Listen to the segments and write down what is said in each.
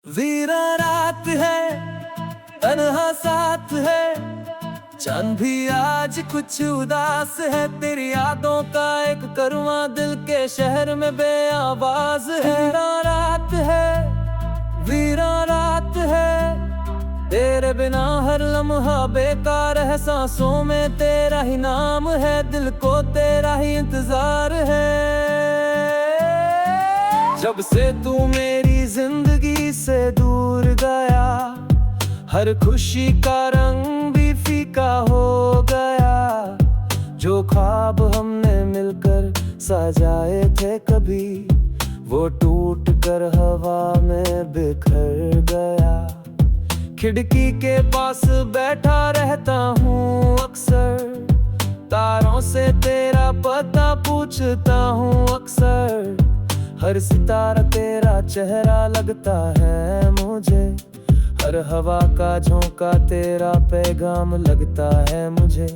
वीरा रात है, तन्हा साथ है, चांद भी आज कुछ उदास है। तेरी यादों का एक करवा दिल के शहर में बेआवाज है। वीरा रात है, वीरा रात है, तेरे बिना हर लम्हा बेकार है। सांसों में तेरा ही नाम है, दिल को तेरा ही इंतजार है। जब से तू मेरी जिंदगी से दूर गया, हर खुशी का रंग भी फीका हो गया। जो ख्वाब हमने मिलकर सजाए थे कभी, वो टूट कर हवा में बिखर गया। खिड़की के पास बैठा रहता हूँ अक्सर, तारों से तेरा पता पूछता हूँ अक्सर। हर सितारा तेरा चेहरा लगता है मुझे, हर हवा का झोंका तेरा पैगाम लगता है मुझे।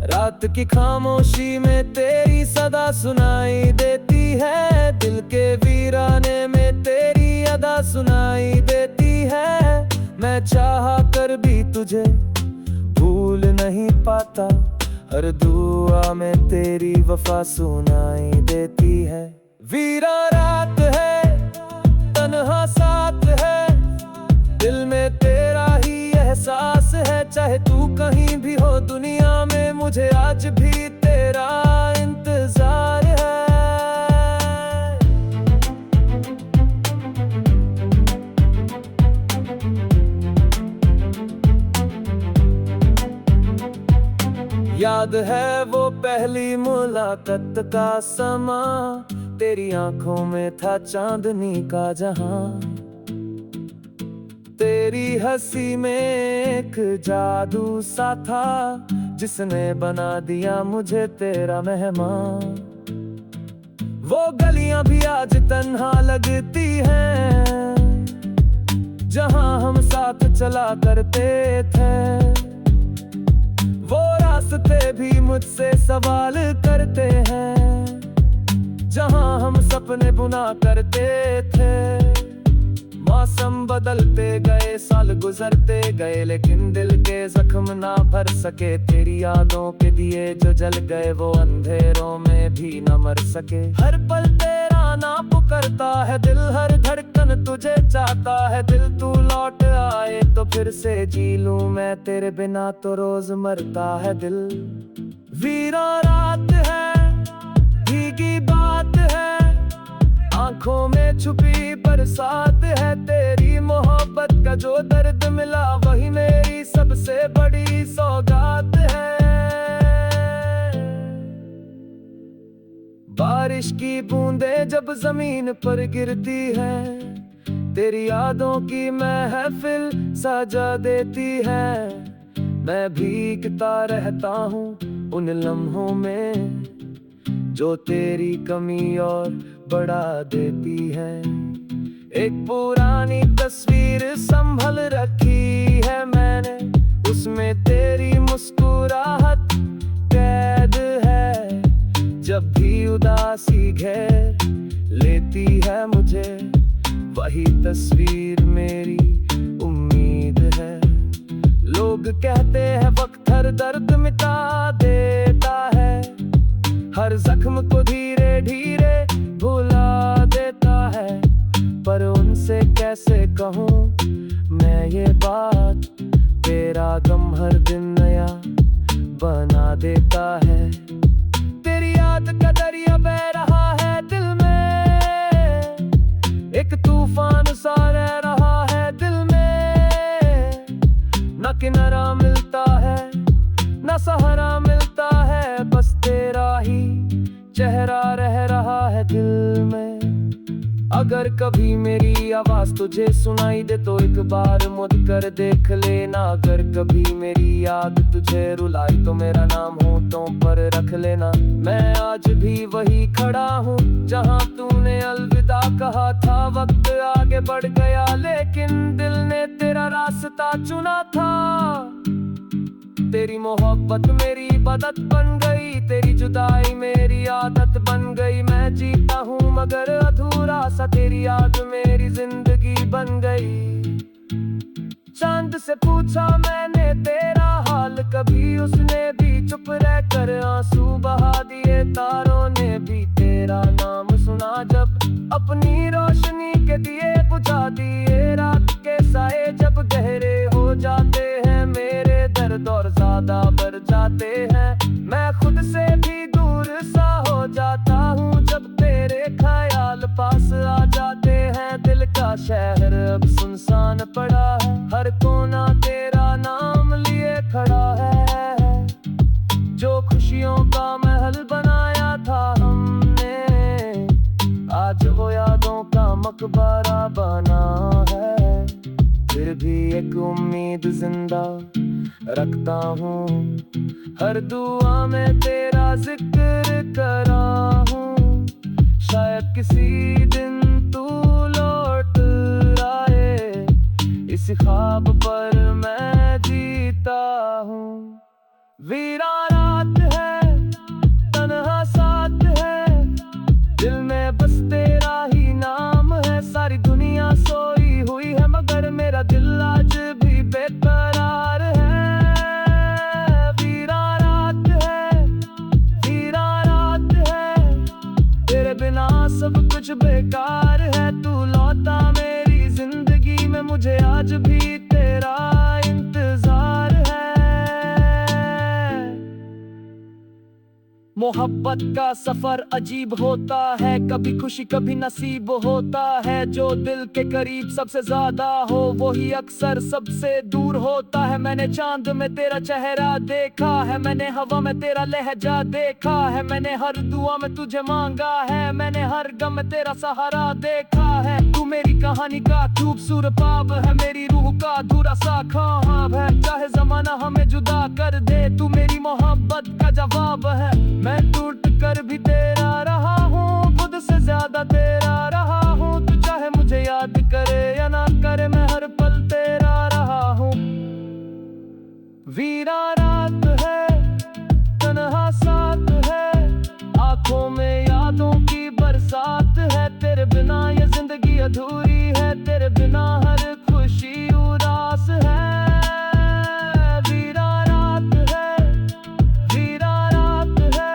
रात की खामोशी में तेरी सदा सुनाई देती है, दिल के वीराने में तेरी अदा सुनाई देती है। मैं चाहा कर भी तुझे भूल नहीं पाता, हर दुआ में तेरी वफा सुनाई देती है। वीरा रात है, तन्हा साथ है, दिल में तेरा ही एहसास है। चाहे तू कहीं भी हो दुनिया में, मुझे आज भी तेरा इंतजार है। याद है वो पहली मुलाकात का समा, तेरी आंखों में था चांदनी का जहां। तेरी हंसी में एक जादू सा था, जिसने बना दिया मुझे तेरा मेहमान। वो गलियां भी आज तन्हा लगती हैं, जहां हम साथ चला करते थे। वो रास्ते भी मुझसे सवाल करते हैं, जहां हम सपने बुना करते थे। मौसम बदलते गए, साल गुजरते गए, लेकिन दिल के जख्म ना भर सके। तेरी यादों के दिए जो जल गए, वो अंधेरों में भी न मर सके। हर पल तेरा नाम पुकारता है दिल, हर धड़कन तुझे चाहता है दिल। तू लौट आए तो फिर से जी लूं मैं, तेरे बिना तो रोज मरता है दिल। वीरा रात है, भीगी बात है, आंखों में छुपी बरसात है। तेरी मोहब्बत का जो दर्द मिला, वही मेरी सबसे बड़ी सौगात है। बारिश की बूंदें जब जमीन पर गिरती है, तेरी यादों की महफिल सजा देती है। मैं भीगता रहता हूँ उन लम्हों में, जो तेरी कमी और बढ़ा देती है। एक पुरानी तस्वीर संभल रखी है मैंने, उसमें तेरी मुस्कुराहट कैद है। जब भी उदासी घेर लेती है मुझे, वही तस्वीर मेरी उम्मीद है। लोग कहते हैं वक्त हर दर्द मिटा देता है, हर जख्म को धीरे धीरे भुला देता है। पर उनसे कैसे कहूँ मैं ये बात, तेरा गम हर दिन नया बना देता है। तेरी याद का दरिया बह रहा है दिल में, एक तूफान सा रह रहा है दिल में। न किनारा मिलता है, न सहारा मिलता है, बस तेरा ही चेहरा रह रहा है दिल में। अगर कभी मेरी आवाज तुझे सुनाई दे तो एक बार मुड़ कर देख लेना। अगर कभी मेरी याद तुझे रुलाई तो मेरा नाम होठों पर रख लेना। मैं आज भी वही खड़ा हूँ जहाँ तूने अलविदा कहा था। वक्त आगे बढ़ गया, लेकिन दिल ने तेरा रास्ता चुना था। तेरी मोहब्बत मेरी इबादत बन गई, तेरी जुदाई मेरी आदत बन गई। मैं जीता हूँ मगर अधूरा सा, तेरी याद मेरी जिंदगी बन गई। से पूछा मैंने तेरा हाल, कभी उसने भी चुप रह कर आंसू बहा दिए। तारों ने भी तेरा नाम सुना जब अपनी रोशनी के दिए बुझा दिए। रात के साए जब गहरे हो जाते हैं, मेरे दर्द और ज्यादा बढ़ जाते हैं। मैं खुद से भी दूर सा हो जाता हूँ जब तेरे ख्याल पास आ जाते हैं। दिल का शहर अब सुनसान पड़ा है, हर कोना तेरा नाम लिए खड़ा है। जो खुशियों का महल बनाया था हमने, आज वो यादों का मकबरा बना है। फिर भी एक उम्मीद जिंदा रखता हूँ, हर दुआ में तेरा जिक्र करा हूँ। शायद किसी दिन तू लौट आए, इस ख्वाब पर मैं जीता हूँ। वीरा रात है, तन्हा साथ है, दिल में बस तेरा ही नाम है। सारी दुनिया सोई हुई है मगर मेरा दिल आज भी बेकरार है। वीरा रात है, वीरा रात है, तेरे बिना सब कुछ बेकार है। तू लौटा मेरी जिंदगी में, मुझे आज भी तेरा इंतजार है। मोहब्बत का सफर अजीब होता है, कभी खुशी कभी नसीब होता है। जो दिल के करीब सबसे ज्यादा हो वही अक्सर सबसे दूर होता है। मैंने चांद में तेरा चेहरा देखा है, मैंने हवा में तेरा लहजा देखा है। मैंने हर दुआ में तुझे मांगा है, मैंने हर गम में तेरा सहारा देखा है। तू मेरी कहानी का खूबसूरत बाब है, मेरी रूह का अधूरा सा ख्वाब है। चाहे जमाना हमें जुदा कर दे, तू मेरी मोहब्बत का जवाब है। मैं टूट कर भी तेरा रहा हूँ, खुद से ज्यादा तेरा रहा हूँ। तू चाहे मुझे याद करे या ना करे, मैं हर पल तेरा रहा हूँ। वीरा रात है, तन्हा साथ है, आंखों में यादों की बरसात है। तेरे बिना ये जिंदगी अधूरी है, तेरे बिना हर खुशी उदास है। वीरा रात है, वीरा रात है,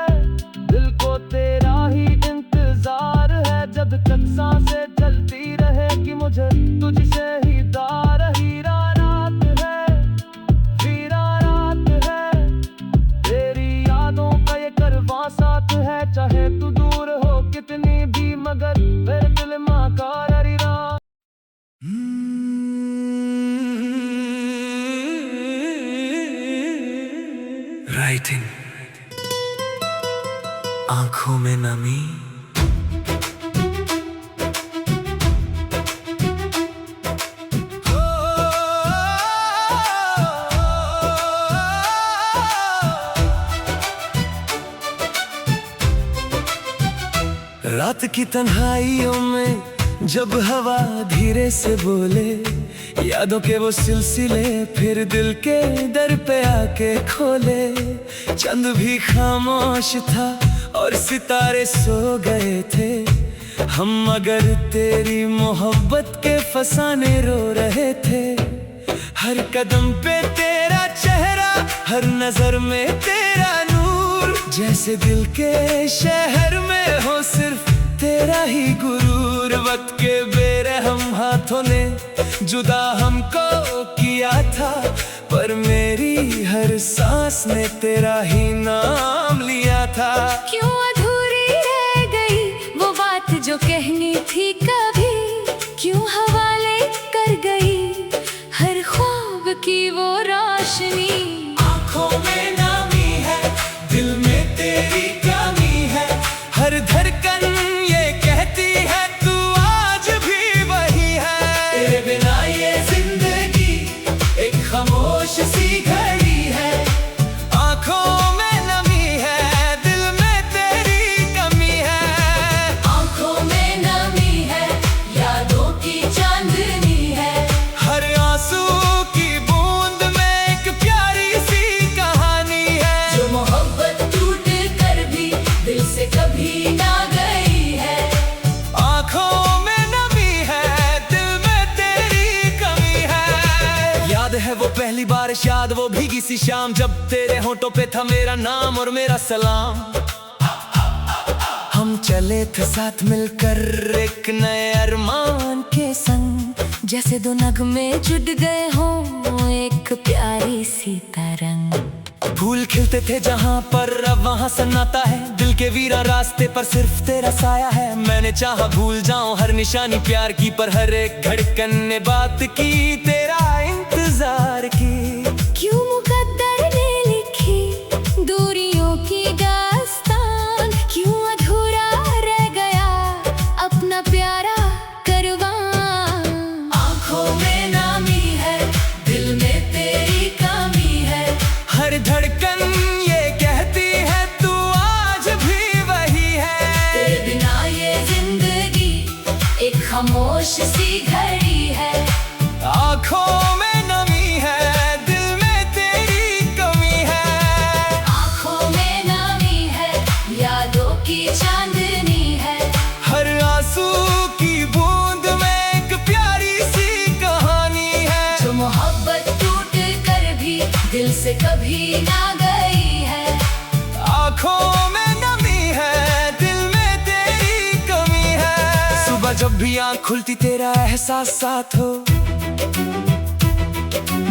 दिल को तेरा ही इंतजार है। जब तक सांसें चलती रहेगी मुझे तुझसे ही दार। हीरा रात है, वीरा रात है, तेरी यादों का ये करवां साथ है। चाहे तू दूर हो कितनी भी मगर मेरे दिल में कारी रात। राइटिंग, आंखों में नमी, रात की तन्हाइयों में जब हवा धीरे से बोले, यादों के वो सिलसिले फिर दिल के दर पे आके खोले। चंद भी खामोश था और सितारे सो गए थे, हम मगर तेरी मोहब्बत के फसाने रो रहे थे। हर कदम पे तेरा चेहरा, हर नजर में तेरा नूर, जैसे दिल के शहर में हो सिर्फ तेरा ही गुरूर। वक्त के बेरहम हाथों ने जुदा हमको किया था, पर मेरी हर सांस ने तेरा ही नाम लिया था। क्यों अधूरी रह गई वो बात जो कहनी थी कभी, क्यों हवाले कर गई हर ख्वाब की वो रोशनी। आंखों में नामी है, दिल में तेरी कमी है, हर धड़कन ये कहती है तू आज भी वही है। तेरे बिना ये जिंदगी एक खामोश सी घड़ी है। आंखों में नमी है, दिल में तेरी कमी है। आंखों में नमी है, यादों की चांदनी है, हर आंसू की बूंद में एक प्यारी है वो पहली बारिश याद, वो भीगी सी शाम जब तेरे होंठों पे था मेरा नाम और मेरा सलाम। हम चले थे साथ मिलकर एक नए अरमान के संग, जैसे दो नगमे जुड़ गए हों एक प्यारी सी तरंग। फूल खिलते थे जहाँ पर अब वहाँ सन्नाटा है, दिल के वीरा रास्ते पर सिर्फ तेरा साया है। मैंने चाहा भूल जाऊं हर निशानी प्यार की, पर हर एक धड़कन ने बात की, तेरा इंतजार की। क्यों मुकद्दर ने लिखी दूरियों की दास्तान, क्यों अधूरा रह गया अपना प्यारा कारवां। आँखों में नामी है, दिल में तेरी कमी है, हर धड़कन ये कहती है तू आज भी वही है। तेरे बिना ये जिंदगी एक खामोश सी घड़ी है। आँखों में नमी है, दिल में तेरी कमी है। आँखों में नमी है, यादों की चांदनी है, हर आंसू की बूंद में एक प्यारी सी कहानी है, जो मोहब्बत टूट कर भी दिल से कभी ना गई है। आँखों में नमी है, दिल में तेरी कमी है। सुबह जब भी आँख खुलती तेरा एहसास साथ हो,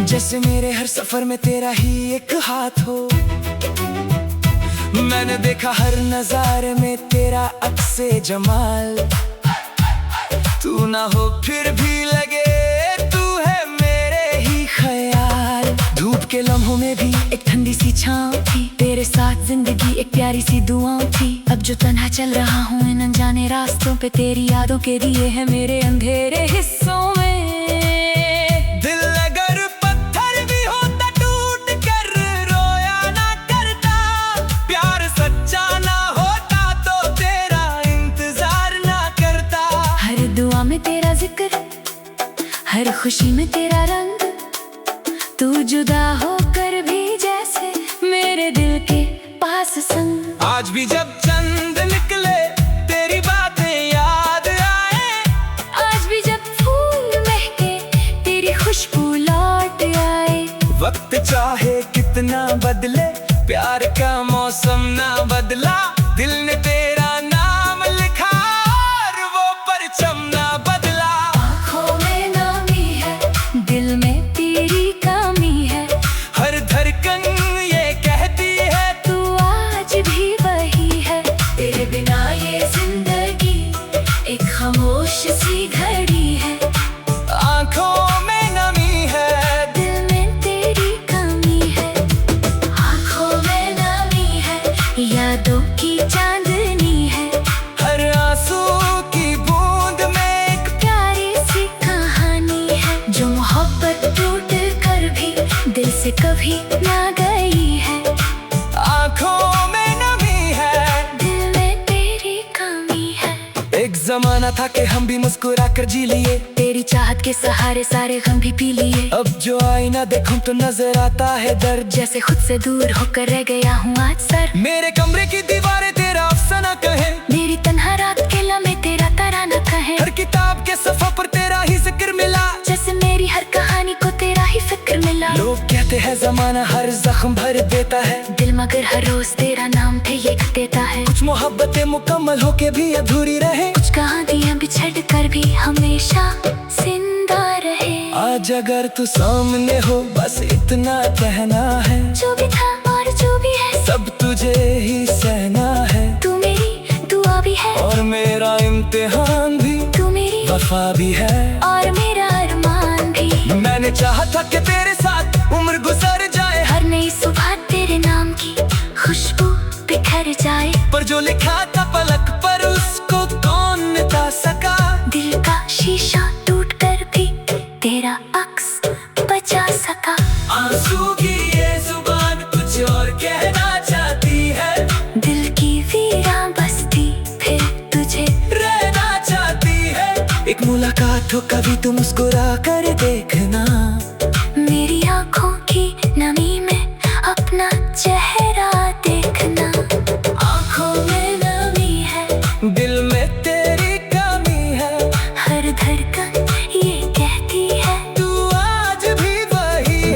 जैसे मेरे हर सफर में तेरा ही एक हाथ हो। मैंने देखा हर नजारे में तेरा अक्से जमाल, तू ना हो फिर भी लगे तू है मेरे ही ख्याल। धूप के लम्हों में भी एक ठंडी सी छाँव थी, तेरे साथ जिंदगी एक प्यारी सी दुआएं थी। अब जो तन्हा चल रहा हूँ इन अनजाने रास्तों पे, तेरी यादों के दिए हैं मेरे अंधेरे हिस्सों में। दिल अगर पत्थर भी होता टूट कर रोया ना करता, प्यार सच्चा ना होता तो तेरा इंतजार ना करता। हर दुआ में तेरा जिक्र, हर खुशी में तेरा रंग, तू जुदा होकर भी जैसे मेरे दिल के पास संग। आज भी जब चंद निकले तेरी बातें याद आए, आज भी जब फूल महके तेरी खुशबू लौट आए। वक्त चाहे कितना बदले प्यार का मौसम ना बदला, दिल ने तेरा नाम लिखा और वो परचम ना बदला। आँखों में नामी है, दिल में तेरी कमी है, हर धड़कन ये कहती है तू आज भी वही है। तेरे बिना ये जिंदगी एक खामोश सी घड़ी है। आँखों में नमी है, दिल में तेरी कमी है। आँखों में नमी है, यादों की चांदनी है, हर आंसू की बूंद में एक प्यारी सी कहानी है, जो मोहब्बत टूट कर भी दिल से कभी ना गई है। आँखों में नमी है, दिल में तेरी कमी है। एक जमाना था कि हम भी मुस्कुरा कर जी लिए, तेरी चाहत के सहारे सारे गम भी पी लिए। अब जो आईना देखूं तो नजर आता है दर्द, जैसे खुद से दूर होकर रह गया हूँ आज सर। मेरे कमरे की दीवारें तेरा अफसाना कहे, मेरी तन्हा रात के लम्हे तेरा तराना कहे। हर किताब के सफ़ा पर तेरा ही जिक्र मिला, जैसे मेरी हर कहानी को तेरा ही फिक्र मिला। लोग कहते हैं जमाना हर जख्म भर देता है, दिल मगर हर रोज तेरा नाम भी लिख देता है। कुछ मोहब्बतें मुकम्मल होके भी अधूरी रहे, कुछ कहानियां बिछड़ कर भी हमेशा जिंदा रहे। आज अगर तू सामने हो बस इतना कहना है, जो भी था और जो भी है सब तुझे ही सहना है। तू मेरी दुआ भी है और मेरा इम्तिहान भी, तू मेरी वफा भी है और मेरा अरमान भी। मैंने चाहा था कि तेरे साथ उम्र गुजर जाए, हर नई सुबह तेरे नाम की खुशबू बिखर जाए। पर जो लिखा था पलक पर उसको कौन मिटा सका। दिल का शीशा टूट कर भी तेरा अक्स बचा सका। आंसू की ये जुबान कुछ और कहना चाहती है, दिल की वीरान बस्ती फिर तुझे रहना चाहती है। एक मुलाकात हो कभी तुम मुस्कुरा कर देखना, मेरी आँखों की नमी में अपना चेहरा देखना। आँखों में नमी है, दिल में तेरी कमी है, हर धड़कन ये कहती है तू आज भी वही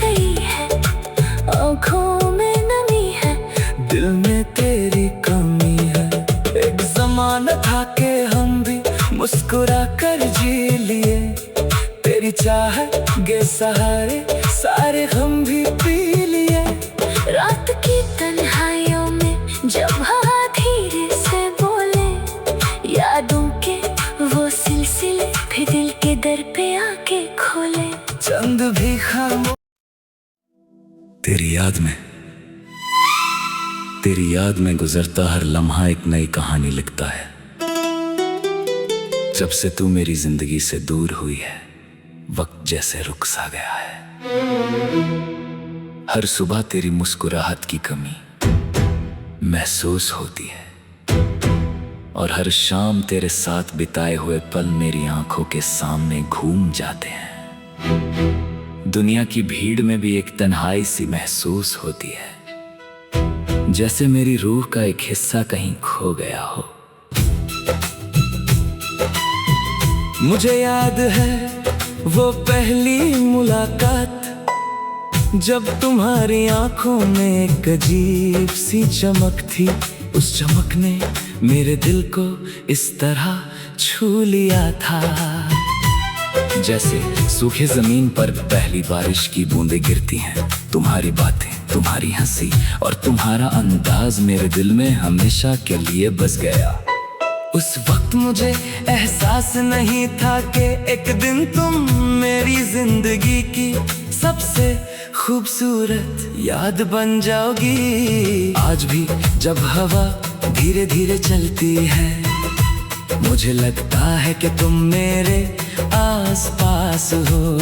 गई है, आँखों में नमी है, दिल में तेरी कमी है। एक जमाना था के हम भी मुस्कुरा कर जी लिए, तेरी चाहत के सहारे सारे गम भी पी लिए। रात की तन्हाइयों में जब हवा धीरे से बोले, यादों के वो सिलसिले फिर दिल के दर पे आके खोले। चंद भी खामोश तेरी याद में गुजरता हर लम्हा एक नई कहानी लिखता है। जब से तू मेरी जिंदगी से दूर हुई है, वक्त जैसे रुक सा गया है। हर सुबह तेरी मुस्कुराहट की कमी महसूस होती है, और हर शाम तेरे साथ बिताए हुए पल मेरी आंखों के सामने घूम जाते हैं। दुनिया की भीड़ में भी एक तन्हाई सी महसूस होती है, जैसे मेरी रूह का एक हिस्सा कहीं खो गया हो। मुझे याद है वो पहली मुलाकात, जब तुम्हारी आंखों में एक अजीब सी चमक थी। उस चमक ने मेरे दिल को इस तरह छू लिया था, जैसे सूखे जमीन पर पहली बारिश की बूंदें गिरती हैं। तुम्हारी बातें, तुम्हारी हंसी और तुम्हारा अंदाज मेरे दिल में हमेशा के लिए बस गया। उस वक्त मुझे एहसास नहीं था कि एक दिन तुम मेरी जिंदगी की सबसे खूबसूरत याद बन जाओगी। आज भी जब हवा धीरे धीरे चलती है, मुझे लगता है कि तुम मेरे आस पास हो।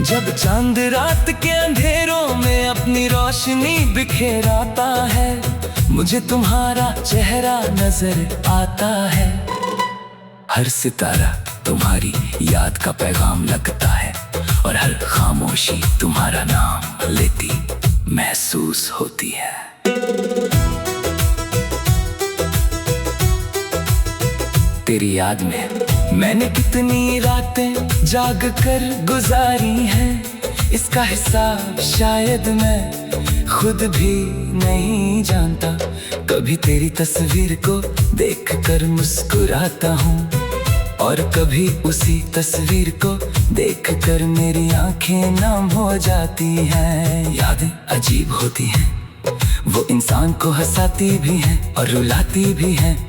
जब चांद रात के अंधेरों में अपनी रोशनी बिखेराता है, मुझे तुम्हारा चेहरा नजर आता है। हर सितारा तुम्हारी याद का पैगाम लगता है, और हर खामोशी तुम्हारा नाम लेती महसूस होती है। तेरी याद में मैंने कितनी रातें जाग कर गुजारी हैं, इसका हिसाब शायद मैं खुद भी नहीं जानता। कभी तेरी तस्वीर को देखकर मुस्कुराता हूँ, और कभी उसी तस्वीर को देखकर मेरी आंखें नम हो जाती हैं। यादें अजीब होती हैं, वो इंसान को हंसाती भी हैं और रुलाती भी हैं।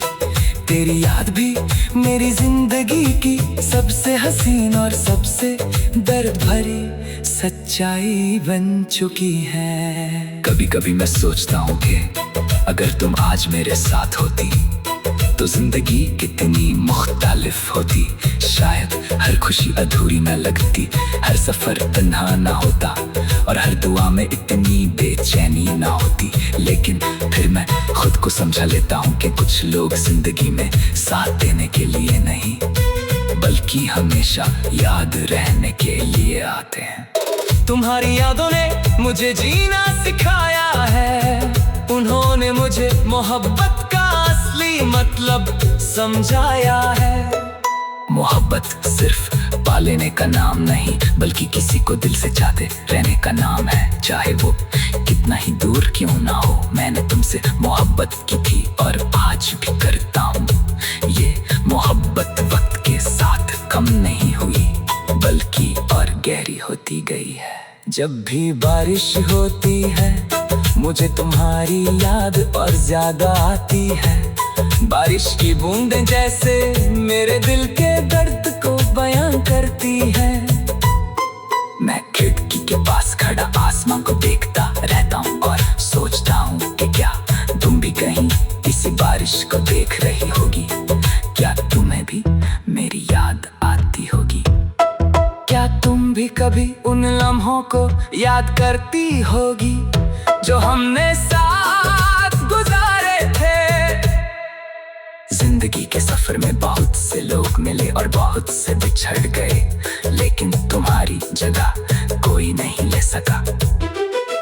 तेरी याद भी मेरी जिंदगी की सबसे हसीन और सबसे दर्द भरी सच्चाई बन चुकी है। कभी कभी मैं सोचता हूँ कि अगर तुम आज मेरे साथ होती तो जिंदगी कितनी मुख्तलिफ होती। शायद हर खुशी अधूरी न लगती, हर सफर तन्हा ना होता, और हर दुआ में इतनी बेचैनी ना होती। लेकिन फिर मैं खुद को समझा लेता हूँ कि कुछ लोग जिंदगी में साथ देने के लिए नहीं, बल्कि हमेशा याद रहने के लिए आते हैं। तुम्हारी यादों ने मुझे जीना सिखाया है, उन्होंने मुझे मोहब्बत का असली मतलब समझाया है। मोहब्बत सिर्फ पा लेने का नाम नहीं, बल्कि किसी को दिल से चाहते रहने का नाम है। चाहे वो कितना ही दूर क्यों ना हो, मैंने तुमसे मोहब्बत की थी और आज भी करता हूँ। ये मोहब्बत वक्त के साथ कम नहीं हुई, बल्कि और गहरी होती गई है। जब भी बारिश होती है, मुझे तुम्हारी याद और ज्यादा आती है। बारिश की बूंदें जैसे मेरे दिल के दर्द को बयां करती है। मैं खिड़की के पास खड़ा आसमां को देखता रहता हूँ और सोचता हूँ कि क्या तुम भी कहीं इसी बारिश को देख रही होगी। क्या तुम्हें भी मेरी याद आती होगी? क्या तुम भी कभी उन लम्हों को याद करती होगी जो हमने साथ गुजारे थे? जिंदगी के सफर में बहुत से लोग मिले और बहुत से बिछड़ गए, लेकिन तुम्हारी जगह कोई नहीं ले सका।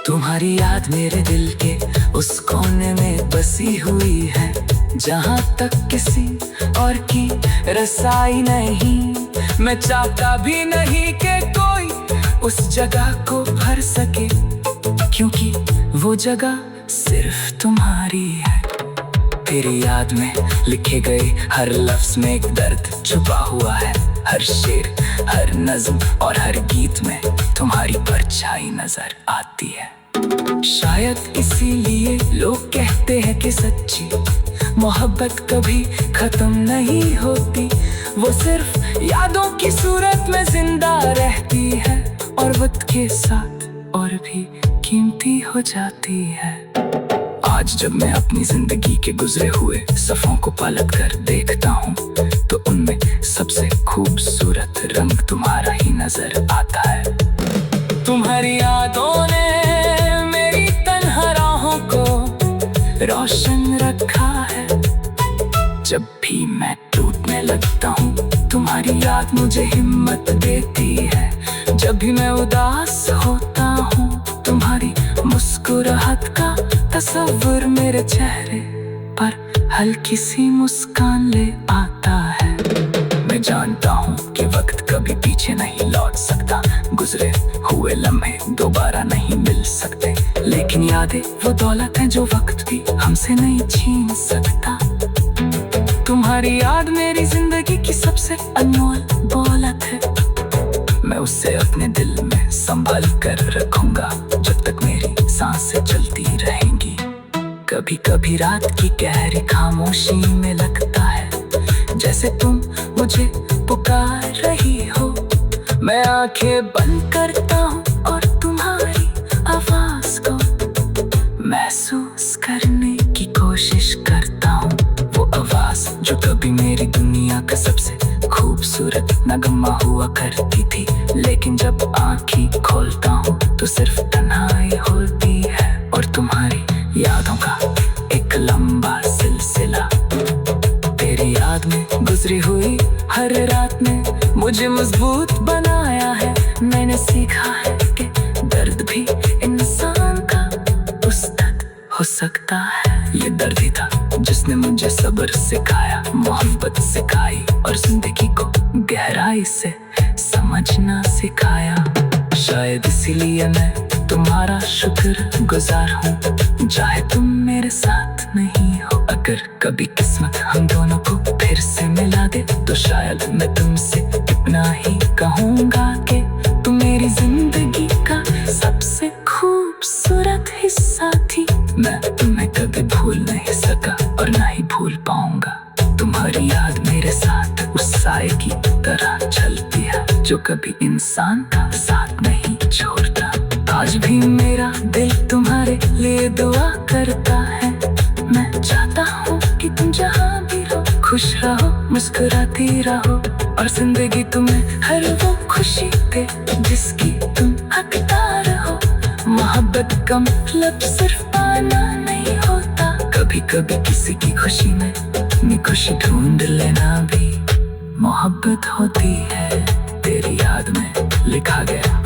तुम्हारी याद मेरे दिल के उस कोने में बसी हुई है, जहाँ तक किसी और की रसाई नहीं। मैं चाहता भी नहीं कि कोई उस जगह को भर सके, क्योंकि वो जगह सिर्फ तुम्हारी है। तेरी याद में लिखे गए हर लफ्ज में एक दर्द छुपा हुआ है। हर शेर, हर नज्म और हर गीत में तुम्हारी परछाई नजर आती है। शायद इसीलिए लोग कहते हैं कि सच्ची मोहब्बत कभी खत्म नहीं होती। वो सिर्फ यादों की सूरत में जिंदा रहती है, और वक्त के साथ और भी कीमती हो जाती है। आज जब मैं अपनी जिंदगी के गुजरे हुए सफ़ों को पलट कर देखता हूँ, तो उनमें सबसे खूबसूरत रंग तुम्हारा ही नजर आता है। तुम्हारी यादों ने मेरी तन्हा राहों को रोशन रखा है। जब भी मैं टूटने लगता हूँ, तुम्हारी याद मुझे हिम्मत देती है। जब भी मैं उदास होता हूँ, तुम्हारी मुस्कुराहट का तस्वीर मेरे चेहरे पर हल्की सी मुस्कान ले आता है। मैं जानता हूँ कि वक्त कभी पीछे नहीं लौट सकता, गुजरे हुए लम्हे दोबारा नहीं मिल सकते, लेकिन यादें वो दौलत है जो वक्त भी हमसे नहीं छीन सकता। तुम्हारी याद मेरी जिंदगी की सबसे अनमोल दौलत है। मैं उसे अपने दिल में संभाल कर रखूंगा जब तक मेरी सांसें चलती रहेंगी। कभी कभी रात की गहरी खामोशी में लगता है जैसे तुम मुझे पुकार रही हो। मैं आंखें बंद करता हूँ और तुम्हारी आवाज को महसूस करने की कोशिश करता हूँ। वो आवाज जो कभी मेरी दुनिया का सबसे खूबसूरत नगमा हुआ करती थी, लेकिन जब आंखें खोलता हूँ तो सिर्फ तन्हाई होती है और तुम्हारी यादों का एक लंबा सिलसिला। तेरी याद में गुजरी हुई हर रात ने मुझे मजबूत बनाया है। मैंने सीखा है कि दर्द भी इंसान का उस्ताद हो सकता है। ये दर्द ही था जिसने मुझे सब्र सिखाया, मोहब्बत सिखाई और जिंदगी को गहराई से समझना सिखाया। शायद इसीलिए मैं तुम्हारा शुक्रगुजार हूँ, चाहे तुम मेरे साथ नहीं हो। अगर कभी किस्मत हम दोनों को फिर से मिला दे, तो शायद मैं तुमसे इतना ही कहूँगा कि तुम मेरी जिंदगी का सबसे खूबसूरत हिस्सा थी। मैं तुम्हें कभी भूल नहीं सका और ना ही भूल पाऊंगा। तुम्हारी याद मेरे साथ उस साए की तरह चलती है जो कभी इंसान का साथ नहीं छोड़ता। आज भी मेरा दिल तुम्हारे लिए दुआ करता है। मैं चाहता हूँ कि तुम जहाँ भी रहो खुश रहो, मुस्कुराती रहो और जिंदगी तुम्हें हर वो खुशी दे जिसकी तुम हकदार हो। मोहब्बत का मतलब सिर्फ पाना नहीं होता, कभी कभी किसी की खुशी में अपनी खुशी ढूंढ लेना भी मोहब्बत होती है। तेरी याद में लिखा गया